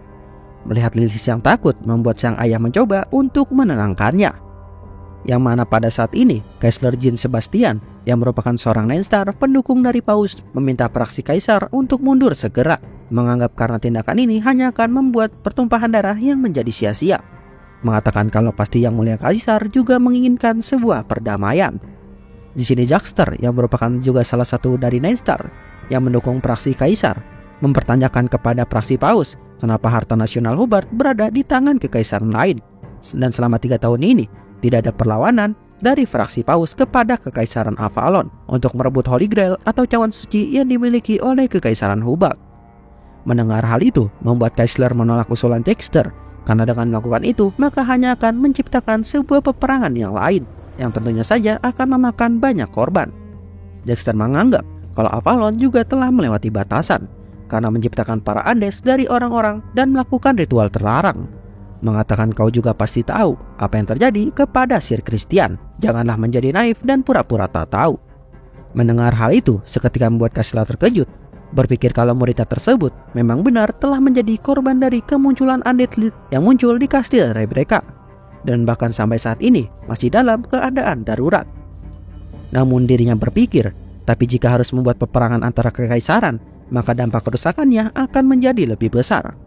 Melihat Lilis yang takut membuat sang ayah mencoba untuk menenangkannya. Yang mana pada saat ini Kaisler Jean Sebastian yang merupakan seorang Nenstar pendukung dari paus meminta praksi kaisar untuk mundur segera. Menganggap karena tindakan ini hanya akan membuat pertumpahan darah yang menjadi sia-sia. Mengatakan kalau pasti yang mulia kaisar juga menginginkan sebuah perdamaian. Di sini Jaxter yang merupakan juga salah satu dari Nenstar yang mendukung praksi kaisar mempertanyakan kepada praksi paus kenapa harta nasional Hubert berada di tangan kekaisaran lain. Dan selama 3 tahun ini tidak ada perlawanan dari fraksi paus kepada kekaisaran Avalon untuk merebut Holy Grail atau cawan suci yang dimiliki oleh kekaisaran Hubert. Mendengar hal itu membuat Kaisler menolak usulan Jaxter, karena dengan melakukan itu maka hanya akan menciptakan sebuah peperangan yang lain yang tentunya saja akan memakan banyak korban. Jaxter menganggap kalau Avalon juga telah melewati batasan karena menciptakan para Andes dari orang-orang dan melakukan ritual terlarang. Mengatakan kau juga pasti tahu apa yang terjadi kepada Sir Christian. Janganlah menjadi naif dan pura-pura tak tahu. Mendengar hal itu seketika membuat Kaisler terkejut. Berpikir kalau muridnya tersebut memang benar telah menjadi korban dari kemunculan Undead Lead yang muncul di Kastil Rebecca. Dan bahkan sampai saat ini masih dalam keadaan darurat. Namun dirinya berpikir, tapi jika harus membuat peperangan antara kekaisaran, maka dampak kerusakannya akan menjadi lebih besar.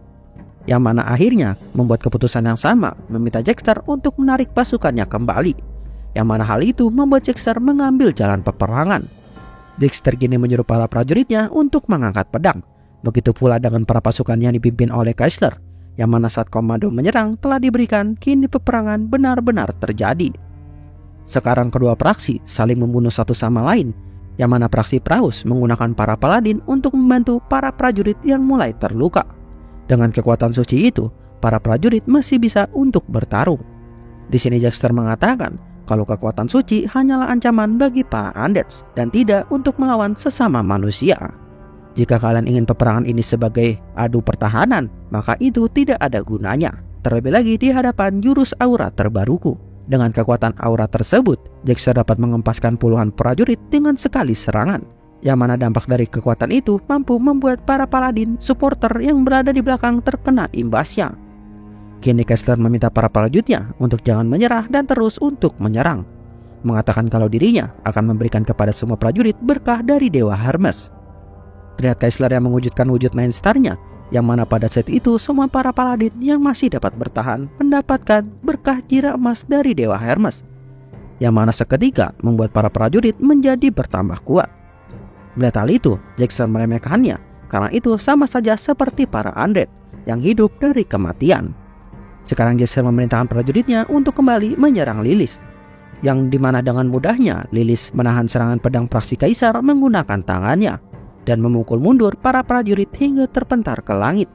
Yang mana akhirnya membuat keputusan yang sama meminta Jaxter untuk menarik pasukannya kembali. Yang mana hal itu membuat Jaxter mengambil jalan peperangan. Jaxter kini menyuruh para prajuritnya untuk mengangkat pedang. Begitu pula dengan para pasukan yang dipimpin oleh Kaisler. Yang mana saat komando menyerang telah diberikan, kini peperangan benar-benar terjadi. Sekarang kedua praksi saling membunuh satu sama lain. Yang mana praksi Praus menggunakan para paladin untuk membantu para prajurit yang mulai terluka. Dengan kekuatan suci itu, para prajurit masih bisa untuk bertarung. Di sini Jaxter mengatakan kalau kekuatan suci hanyalah ancaman bagi para Undead dan tidak untuk melawan sesama manusia. Jika kalian ingin peperangan ini sebagai adu pertahanan, maka itu tidak ada gunanya. Terlebih lagi di hadapan jurus aura terbaruku. Dengan kekuatan aura tersebut, Jaxter dapat mengempaskan puluhan prajurit dengan sekali serangan. Yang mana dampak dari kekuatan itu mampu membuat para paladin supporter yang berada di belakang terkena imbasnya. Kini Kaisler meminta para prajuritnya untuk jangan menyerah dan terus untuk menyerang. Mengatakan kalau dirinya akan memberikan kepada semua prajurit berkah dari Dewa Hermes. Terlihat Kaisler yang mewujudkan wujud Nine Star-nya, yang mana pada saat itu semua para paladin yang masih dapat bertahan mendapatkan berkah jira emas dari Dewa Hermes. Yang mana seketika membuat para prajurit menjadi bertambah kuat. Melihat hal itu, Jaxter meremehkannya karena itu sama saja seperti para Undead yang hidup dari kematian. Sekarang Jaxter memerintahkan prajuritnya untuk kembali menyerang Lilis, yang dimana dengan mudahnya Lilis menahan serangan pedang praksi kaisar menggunakan tangannya dan memukul mundur para prajurit hingga terpentar ke langit.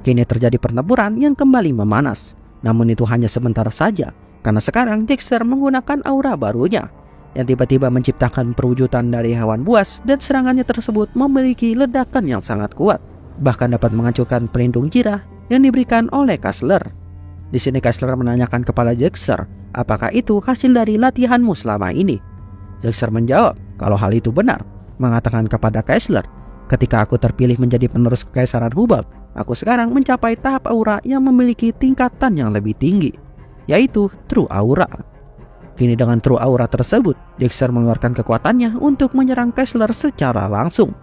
Kini terjadi pertempuran yang kembali memanas, namun itu hanya sebentar saja karena sekarang Jaxter menggunakan aura barunya yang tiba-tiba menciptakan perwujudan dari hewan buas, dan serangannya tersebut memiliki ledakan yang sangat kuat, bahkan dapat menghancurkan pelindung jirah yang diberikan oleh Kaisler. Di sini Kaisler menanyakan kepada Jaxter, apakah itu hasil dari latihanmu selama ini? Jaxter menjawab kalau hal itu benar, mengatakan kepada Kaisler, ketika aku terpilih menjadi penerus kekaisaran Hubert, aku sekarang mencapai tahap aura yang memiliki tingkatan yang lebih tinggi, yaitu True Aura. Kini dengan True Aura tersebut, Jaxter mengeluarkan kekuatannya untuk menyerang Kaisler secara langsung.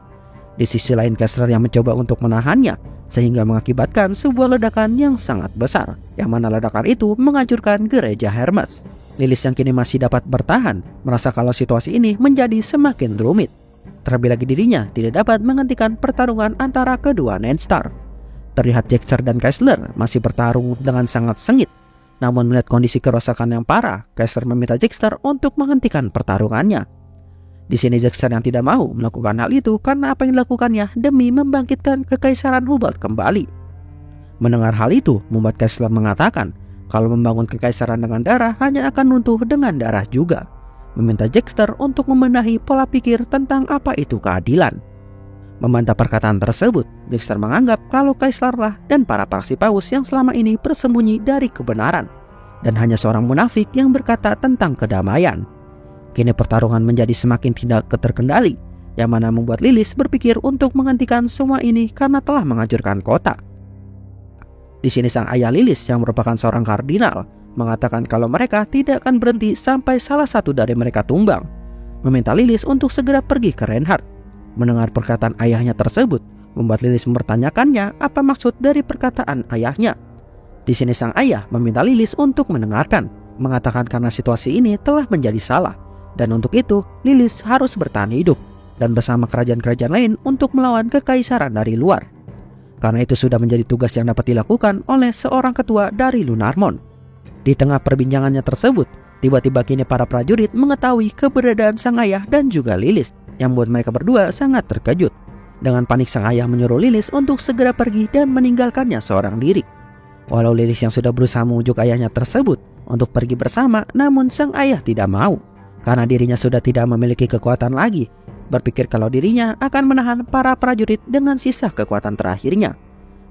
Di sisi lain Kaisler yang mencoba untuk menahannya, sehingga mengakibatkan sebuah ledakan yang sangat besar, yang mana ledakan itu menghancurkan gereja Hermes. Lilis yang kini masih dapat bertahan, merasa kalau situasi ini menjadi semakin rumit. Terlebih lagi dirinya tidak dapat menghentikan pertarungan antara kedua Nenstar. Terlihat Jaxter dan Kaisler masih bertarung dengan sangat sengit. Namun melihat kondisi kerusakan yang parah, Kaisler meminta Jaxter untuk menghentikan pertarungannya. Di sini Jaxter yang tidak mau melakukan hal itu karena apa yang dilakukannya demi membangkitkan kekaisaran Hubert kembali. Mendengar hal itu, membuat Kaisler mengatakan kalau membangun kekaisaran dengan darah hanya akan runtuh dengan darah juga, meminta Jexter untuk membenahi pola pikir tentang apa itu keadilan. Membantah perkataan tersebut, Jexter menganggap kalau kaisarlah dan para praksi paus yang selama ini bersembunyi dari kebenaran, dan hanya seorang munafik yang berkata tentang kedamaian. Kini pertarungan menjadi semakin tidak terkendali, yang mana membuat Lilith berpikir untuk menghentikan semua ini karena telah menghancurkan kota. Di sini sang ayah Lilith yang merupakan seorang kardinal mengatakan kalau mereka tidak akan berhenti sampai salah satu dari mereka tumbang, meminta Lilith untuk segera pergi ke Reinhardt. Mendengar perkataan ayahnya tersebut membuat Lilith mempertanyakannya apa maksud dari perkataan ayahnya. Di sini sang ayah meminta Lilith untuk mendengarkan, mengatakan karena situasi ini telah menjadi salah, dan untuk itu Lilith harus bertahan hidup dan bersama kerajaan-kerajaan lain untuk melawan kekaisaran dari luar. Karena itu sudah menjadi tugas yang dapat dilakukan oleh seorang ketua dari Lunarmon. Di tengah perbincangannya tersebut, tiba-tiba kini para prajurit mengetahui keberadaan sang ayah dan juga Lilith, yang membuat mereka berdua sangat terkejut. Dengan panik sang ayah menyuruh Lilith untuk segera pergi dan meninggalkannya seorang diri. Walau Lilith yang sudah berusaha membujuk ayahnya tersebut untuk pergi bersama, namun sang ayah tidak mau, karena dirinya sudah tidak memiliki kekuatan lagi. Berpikir kalau dirinya akan menahan para prajurit dengan sisa kekuatan terakhirnya.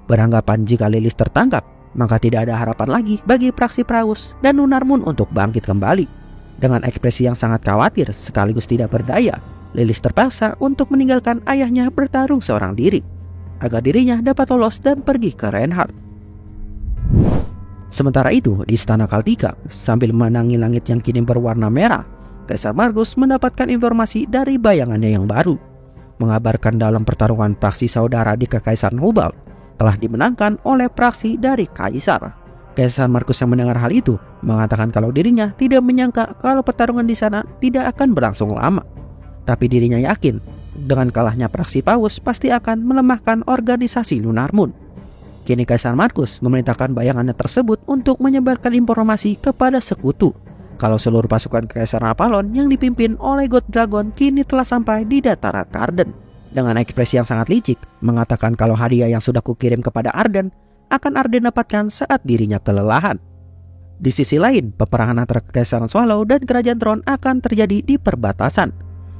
Beranggapan jika Lilith tertangkap, maka tidak ada harapan lagi bagi praksi Paus dan Lunarmon untuk bangkit kembali. Dengan ekspresi yang sangat khawatir sekaligus tidak berdaya, Lilith terpaksa untuk meninggalkan ayahnya bertarung seorang diri, agar dirinya dapat lolos dan pergi ke Reinhardt. Sementara itu, di Istana Khaldika, sambil memandangi langit yang kini berwarna merah, Kaisar Markus mendapatkan informasi dari bayangannya yang baru, mengabarkan dalam pertarungan praksi saudara di Kekaisaran Hubal telah dimenangkan oleh praksi dari Kaisar. Kaisar Markus yang mendengar hal itu mengatakan kalau dirinya tidak menyangka kalau pertarungan di sana tidak akan berlangsung lama. Tapi dirinya yakin dengan kalahnya praksi Paus pasti akan melemahkan organisasi Lunarmon. Kini Kaisar Markus memerintahkan bayangannya tersebut untuk menyebarkan informasi kepada sekutu kalau seluruh pasukan Kekaisaran Avalon yang dipimpin oleh God Dragon kini telah sampai di dataran Arden. Dengan ekspresi yang sangat licik mengatakan kalau hadiah yang sudah kukirim kepada Arden akan Arden dapatkan saat dirinya kelelahan. Di sisi lain, peperangan antara Kekaisaran Swallow dan Kerajaan Tron akan terjadi di perbatasan,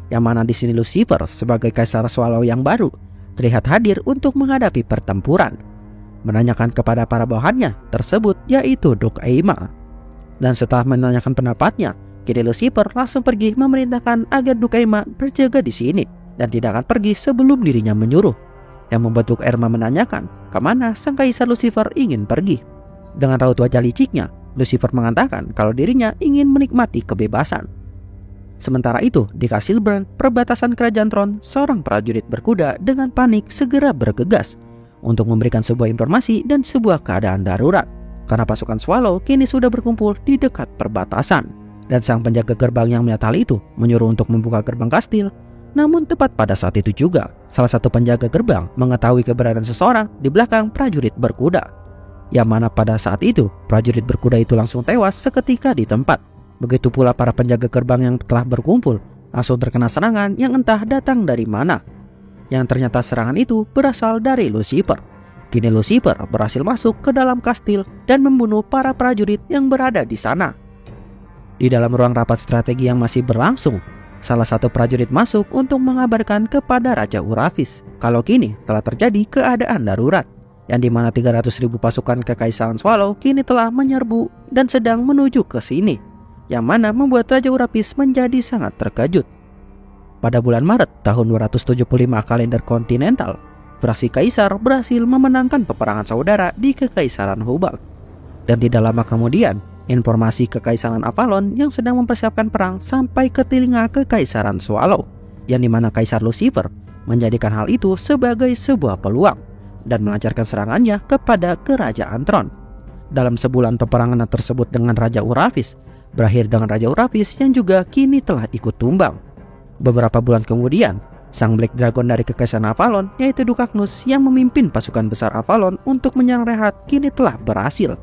yang mana di sini Lucifer sebagai Kaisar Swallow yang baru terlihat hadir untuk menghadapi pertempuran, menanyakan kepada para bawahannya tersebut yaitu Duke Aima. Dan setelah menanyakan pendapatnya, kini Lucifer langsung pergi memerintahkan agar Duke Aima berjaga di sini dan tidak akan pergi sebelum dirinya menyuruh, yang membuat Duke Aima menanyakan kemana sang Kaisar Lucifer ingin pergi. Dengan raut wajah liciknya, Lucifer mengatakan kalau dirinya ingin menikmati kebebasan. Sementara itu, di Castlebran, perbatasan Kerajaan Tron, seorang prajurit berkuda dengan panik segera bergegas untuk memberikan sebuah informasi dan sebuah keadaan darurat, karena pasukan Swallow kini sudah berkumpul di dekat perbatasan. Dan sang penjaga gerbang yang melihat hal itu menyuruh untuk membuka gerbang kastil. Namun tepat pada saat itu juga, salah satu penjaga gerbang mengetahui keberadaan seseorang di belakang prajurit berkuda, yang mana pada saat itu prajurit berkuda itu langsung tewas seketika di tempat. Begitu pula para penjaga gerbang yang telah berkumpul langsung terkena serangan yang entah datang dari mana, yang ternyata serangan itu berasal dari Lucifer. Kini Lucifer berhasil masuk ke dalam kastil dan membunuh para prajurit yang berada di sana. Di dalam ruang rapat strategi yang masih berlangsung, salah satu prajurit masuk untuk mengabarkan kepada Raja Uravis kalau kini telah terjadi keadaan darurat, yang dimana 300.000 pasukan Kekaisaran Swallow kini telah menyerbu dan sedang menuju ke sini, yang mana membuat Raja Uravis menjadi sangat terkejut. Pada bulan Maret tahun 275 kalender kontinental, fraksi Kaisar berhasil memenangkan peperangan saudara di Kekaisaran Hubal. Dan tidak lama kemudian, informasi Kekaisaran Avalon yang sedang mempersiapkan perang sampai ke telinga Kekaisaran Swallow, yang dimana Kaisar Lucifer menjadikan hal itu sebagai sebuah peluang dan melancarkan serangannya kepada Kerajaan Tron. Dalam sebulan peperangan tersebut dengan Raja Uravis, berakhir dengan Raja Uravis yang juga kini telah ikut tumbang. Beberapa bulan kemudian, sang Black Dragon dari Kekaisaran Avalon yaitu Dukagnus yang memimpin pasukan besar Avalon untuk menyerang Reinhardt kini telah berhasil,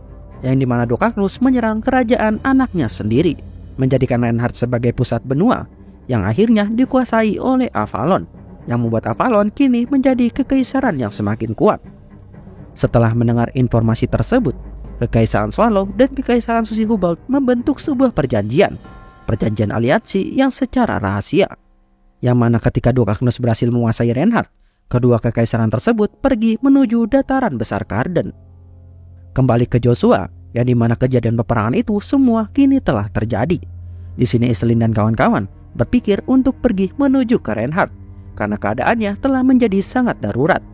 yang dimana Dukagnus menyerang kerajaan anaknya sendiri, menjadikan Reinhardt sebagai pusat benua yang akhirnya dikuasai oleh Avalon, yang membuat Avalon kini menjadi kekaisaran yang semakin kuat. Setelah mendengar informasi tersebut, Kekaisaran Swallow dan Kekaisaran Susi Hubalt membentuk sebuah perjanjian aliansi yang secara rahasia. Yang mana ketika Dukagnus berhasil menguasai Reinhardt, kedua kekaisaran tersebut pergi menuju dataran besar Karden. Kembali ke Joshua, yang dimana kejadian peperangan itu semua kini telah terjadi. Di sini Iselin dan kawan-kawan berpikir untuk pergi menuju ke Reinhardt karena keadaannya telah menjadi sangat darurat.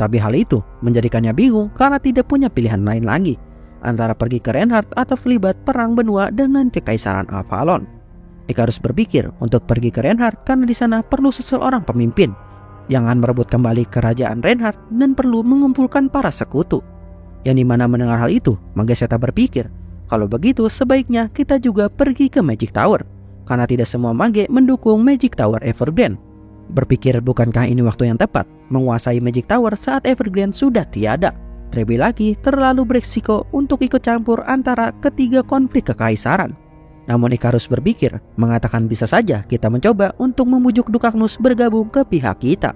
Tapi hal itu menjadikannya bingung karena tidak punya pilihan lain lagi antara pergi ke Reinhardt atau terlibat perang benua dengan Kekaisaran Avalon. Ikarus berpikir untuk pergi ke Reinhardt karena di sana perlu seseorang pemimpin yang akan merebut kembali kerajaan Reinhardt dan perlu mengumpulkan para sekutu. Yang dimana mendengar hal itu, Mageseta berpikir, kalau begitu sebaiknya kita juga pergi ke Magic Tower, karena tidak semua mage mendukung Magic Tower Evergreen. Berpikir bukankah ini waktu yang tepat menguasai Magic Tower saat Evergreen sudah tiada. Terlebih lagi terlalu beresiko untuk ikut campur antara ketiga konflik kekaisaran. Namun Ikarus berpikir, mengatakan bisa saja kita mencoba untuk membujuk Dukagnus bergabung ke pihak kita.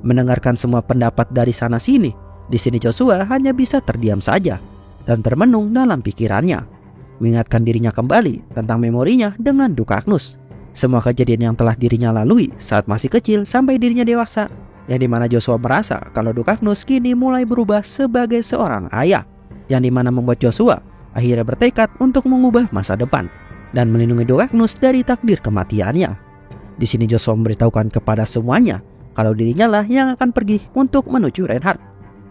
Mendengarkan semua pendapat dari sana sini, di sini Joshua hanya bisa terdiam saja dan termenung dalam pikirannya, mengingatkan dirinya kembali tentang memorinya dengan Dukagnus. Semua kejadian yang telah dirinya lalui saat masih kecil sampai dirinya dewasa, yang dimana Joshua merasa kalau Dukagnus kini mulai berubah sebagai seorang ayah, yang dimana membuat Joshua akhirnya bertekad untuk mengubah masa depan dan melindungi Dukagnus dari takdir kematiannya. Di sini Joshua memberitahukan kepada semuanya kalau dirinya lah yang akan pergi untuk menuju Reinhardt,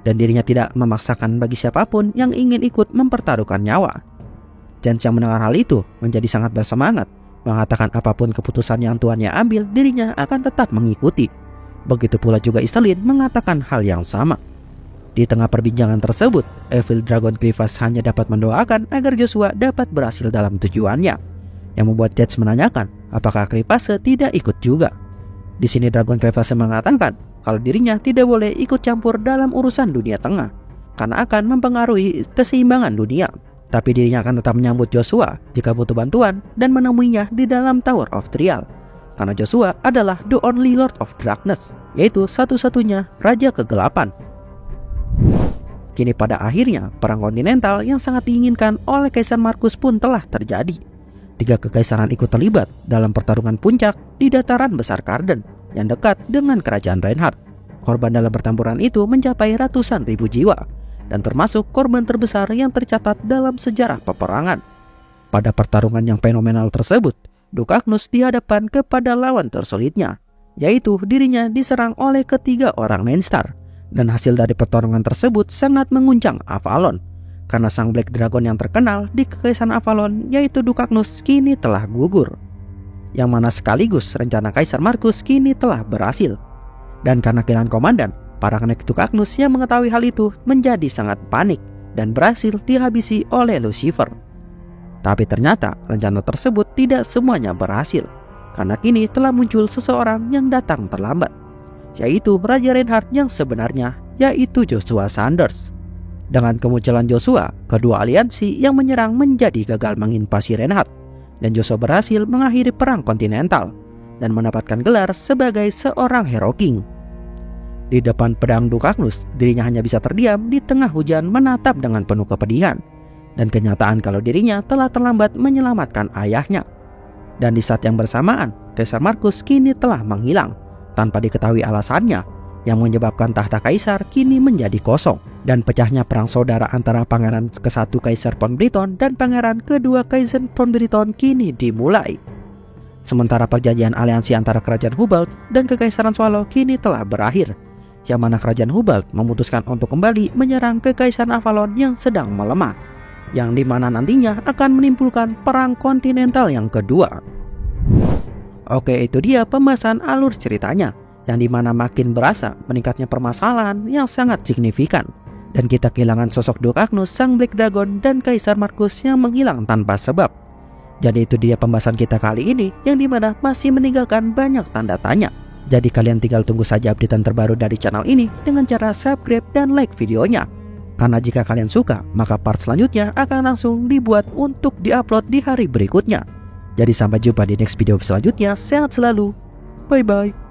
dan dirinya tidak memaksakan bagi siapapun yang ingin ikut mempertaruhkan nyawa. Jens yang mendengar hal itu menjadi sangat bersemangat, mengatakan apapun keputusan yang tuannya ambil, dirinya akan tetap mengikuti. Begitu pula juga Iselin mengatakan hal yang sama. Di tengah perbincangan tersebut, Evil Dragon Grievous hanya dapat mendoakan agar Joshua dapat berhasil dalam tujuannya, yang membuat Jens menanyakan apakah Grievous tidak ikut juga. Di sini Dragon Grievous mengatakan kalau dirinya tidak boleh ikut campur dalam urusan dunia tengah karena akan mempengaruhi keseimbangan dunia. Tapi dirinya akan tetap menyambut Joshua jika butuh bantuan dan menemuinya di dalam Tower of Trial, karena Joshua adalah the only Lord of Darkness, yaitu satu-satunya Raja Kegelapan. Kini pada akhirnya perang kontinental yang sangat diinginkan oleh Kaisar Markus pun telah terjadi. 3 kekaisaran ikut terlibat dalam pertarungan puncak di dataran besar Karden yang dekat dengan kerajaan Reinhardt. Korban dalam pertempuran itu mencapai ratusan ribu jiwa dan termasuk korban terbesar yang tercatat dalam sejarah peperangan. Pada pertarungan yang fenomenal tersebut, Dukagnus dihadapkan kepada lawan tersulitnya, yaitu dirinya diserang oleh ketiga orang Nainstar, dan hasil dari pertarungan tersebut sangat menguncang Avalon, karena sang Black Dragon yang terkenal di Kekaisaran Avalon yaitu Dukagnus kini telah gugur, yang mana sekaligus rencana Kaisar Markus kini telah berhasil. Dan karena kehilangan komandan, para kenek Dukagnus yang mengetahui hal itu menjadi sangat panik dan berhasil dihabisi oleh Lucifer. Tapi ternyata rencana tersebut tidak semuanya berhasil, karena kini telah muncul seseorang yang datang terlambat, yaitu Raja Reinhardt yang sebenarnya, yaitu Joshua Sanders. Dengan kemunculan Joshua, kedua aliansi yang menyerang menjadi gagal menginvasi Reinhardt, dan Joshua berhasil mengakhiri perang kontinental dan mendapatkan gelar sebagai seorang Hero King. Di depan pedang Dukagnus, dirinya hanya bisa terdiam di tengah hujan menatap dengan penuh kepedihan dan kenyataan kalau dirinya telah terlambat menyelamatkan ayahnya. Dan di saat yang bersamaan, Kaisar Markus kini telah menghilang tanpa diketahui alasannya, yang menyebabkan tahta kaisar kini menjadi kosong, dan pecahnya perang saudara antara Pangeran ke-1 Kaisar von Briton dan Pangeran kedua Kaisar von Briton kini dimulai. Sementara perjanjian aliansi antara Kerajaan Hubalt dan Kekaisaran Swallow kini telah berakhir, yang mana Kerajaan Hubalt memutuskan untuk kembali menyerang Kekaisaran Avalon yang sedang melemah, yang dimana nantinya akan menimbulkan perang kontinental yang kedua. Oke, itu dia pembahasan alur ceritanya, yang dimana makin berasa meningkatnya permasalahan yang sangat signifikan, dan kita kehilangan sosok Dukagnus, sang Black Dragon, dan Kaisar Markus yang menghilang tanpa sebab. Jadi itu dia pembahasan kita kali ini, yang dimana masih meninggalkan banyak tanda tanya. Jadi kalian tinggal tunggu saja updatean terbaru dari channel ini dengan cara subscribe dan like videonya. Karena jika kalian suka, maka part selanjutnya akan langsung dibuat untuk diupload di hari berikutnya. Jadi sampai jumpa di next video selanjutnya. Sehat selalu. Bye bye.